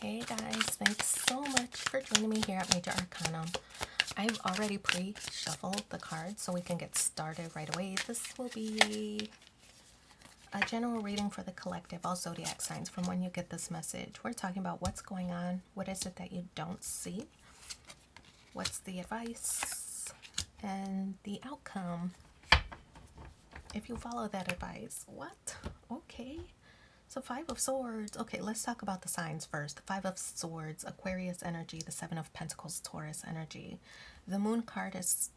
Hey guys, thanks so much for joining me here at Major Arcanum. I've already pre-shuffled the cards so we can get started right away. This will be a general reading for the collective, all zodiac signs from when you get this message. We're talking about what's going on, what is it that you don't see, what's the advice, and the outcome. If you follow that advice, what? Okay. So Five of Swords. Okay, let's talk about the signs first. The Five of Swords, Aquarius energy. The Seven of Pentacles, Taurus energy. The Moon card is,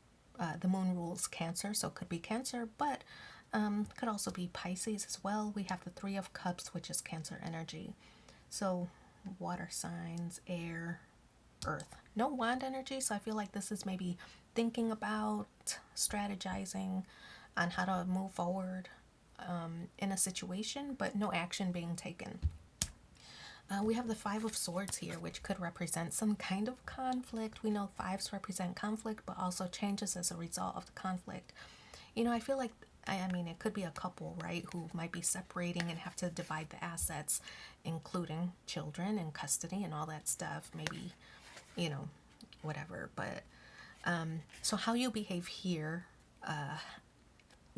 the Moon rules Cancer, so it could be Cancer, but could also be Pisces as well. We have the Three of Cups, which is Cancer energy. So water signs, air, earth. No wand energy, so I feel like this is maybe thinking about, strategizing on how to move forward in a situation, but no action being taken. We have the Five of Swords here, which could represent some kind of conflict. We know fives represent conflict, but also changes as a result of the conflict. You know, I feel like, I mean, it could be a couple, right, who might be separating and have to divide the assets, including children and custody and all that stuff. Maybe, you know, whatever. But so how you behave here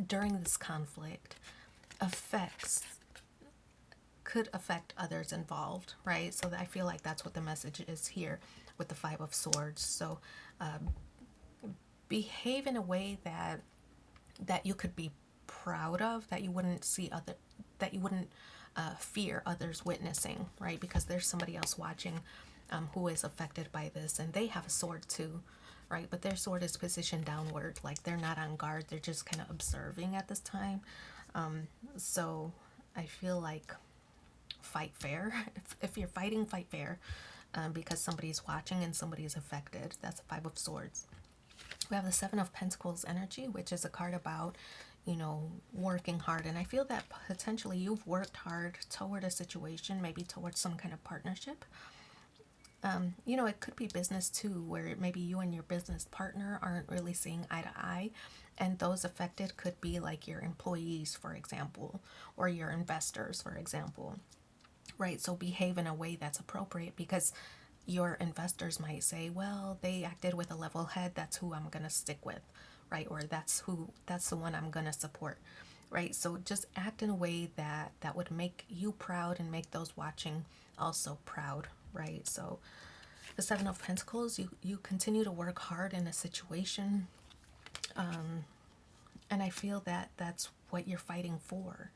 during this conflict affects could affect others involved, right? So I feel like that's what the message is here with the Five of Swords. So behave in a way that you could be proud of, that you wouldn't see other, that you wouldn't fear others witnessing, right? Because there's somebody else watching who is affected by this, and they have a sword too, right? But their sword is positioned downward, like they're not on guard, they're just kind of observing at this time. So I feel like fight fair. If you're fighting, fight fair, because somebody's watching and somebody's affected. That's the Five of Swords. We have the Seven of Pentacles energy, which is a card about, you know, working hard. And I feel that potentially you've worked hard toward a situation, maybe towards some kind of partnership. You know, it could be business too, where maybe you and your business partner aren't really seeing eye to eye. And those affected could be like your employees, for example, or your investors, for example. Right? So behave in a way that's appropriate, because your investors might say, well, they acted with a level head, that's who I'm going to stick with, right? Or that's the one I'm going to support, right? So just act in a way that would make you proud and make those watching also proud, right? So the Seven of Pentacles, you continue to work hard in a situation, and I feel that that's what you're fighting for.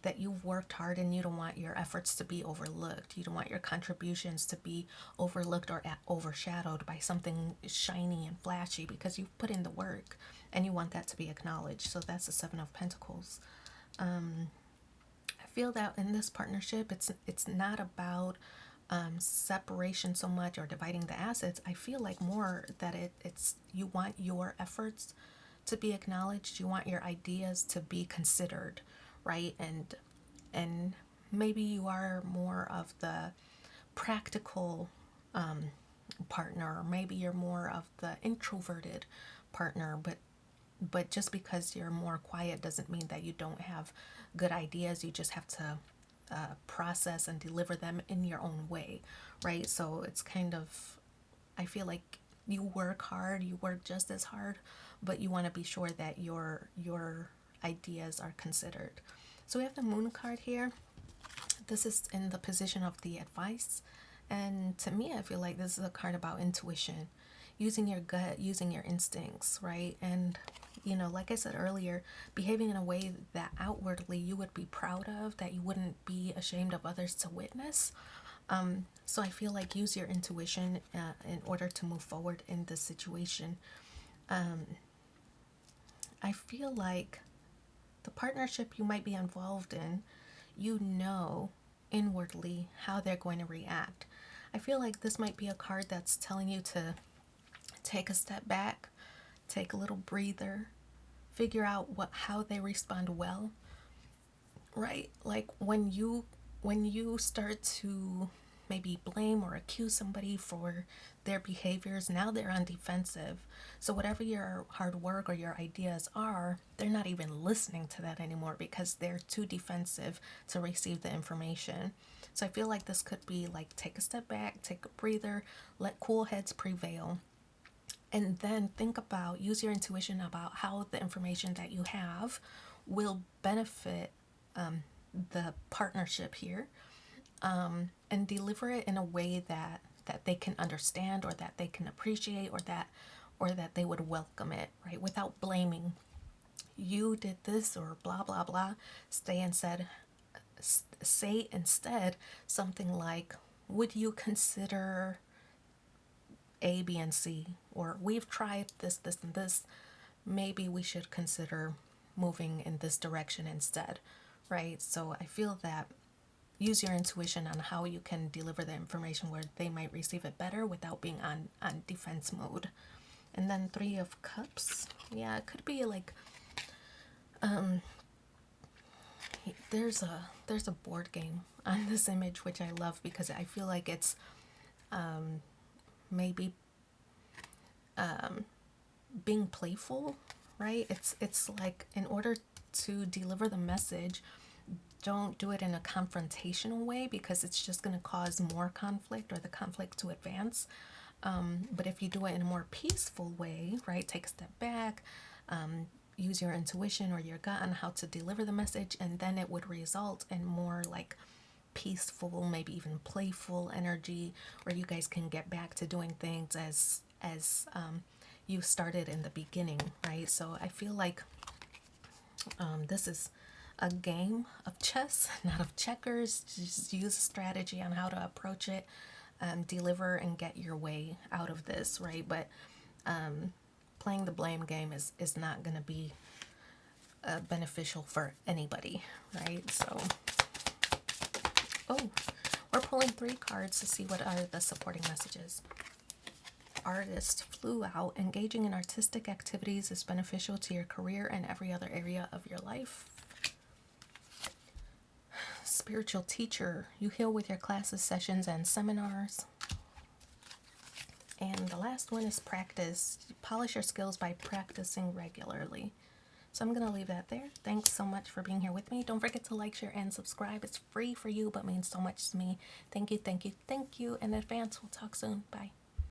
That you've worked hard and you don't want your efforts to be overlooked. You don't want your contributions to be overlooked or overshadowed by something shiny and flashy, because you've put in the work and you want that to be acknowledged. So that's the Seven of Pentacles. I feel that in this partnership, it's not about separation so much or dividing the assets. I feel like more that it's you want your efforts to be acknowledged. You want your ideas to be considered, right? And maybe you are more of the practical partner, or maybe you're more of the introverted partner, but just because you're more quiet doesn't mean that you don't have good ideas. You just have to process and deliver them in your own way, right? So it's kind of, I feel like you work hard, you work just as hard, but you want to be sure that your ideas are considered. So we have the Moon card here. This is in the position of the advice, and to me, I feel like this is a card about intuition, using your gut, using your instincts, right? And you know, like I said earlier, behaving in a way that outwardly you would be proud of, that you wouldn't be ashamed of others to witness. So I feel like use your intuition in order to move forward in this situation. I feel like the partnership you might be involved in, you know inwardly how they're going to react. I feel like this might be a card that's telling you to take a step back, take a little breather, figure out how they respond well, right? Like when you start to maybe blame or accuse somebody for their behaviors, now they're on defensive. So whatever your hard work or your ideas are, they're not even listening to that anymore because they're too defensive to receive the information. So I feel like this could be like take a step back, take a breather, let cool heads prevail, and then think about, use your intuition about how the information that you have will benefit the partnership here, and deliver it in a way that they can understand, or that they can appreciate, or that they would welcome it, right? Without blaming. You did this or blah blah blah. Say instead something like, would you consider A, B, and C? Or we've tried this, and this. Maybe we should consider moving in this direction instead, right? So I feel that use your intuition on how you can deliver the information where they might receive it better without being on defense mode. And then Three of Cups. Yeah, it could be like there's a board game on this image which I love because I feel like it's maybe being playful, right? It's like, in order to deliver the message, don't do it in a confrontational way because it's just going to cause more conflict or the conflict to advance. But if you do it in a more peaceful way, right, take a step back, use your intuition or your gut on how to deliver the message, and then it would result in more like peaceful, maybe even playful energy, where you guys can get back to doing things as you started in the beginning, right? So I feel like this is a game of chess, not of checkers. Just use a strategy on how to approach it, deliver and get your way out of this, right? But playing the blame game is not going to be beneficial for anybody, right? So, oh, we're pulling 3 cards to see what are the supporting messages. Artist flew out. Engaging in artistic activities is beneficial to your career and every other area of your life. Spiritual teacher, you heal with your classes, sessions, and seminars. And the last one is practice. You polish your skills by practicing regularly. So I'm going to leave that there. Thanks so much for being here with me. Don't forget to like, share, and subscribe. It's free for you, but means so much to me. Thank you, thank you, thank you in advance. We'll talk soon. Bye.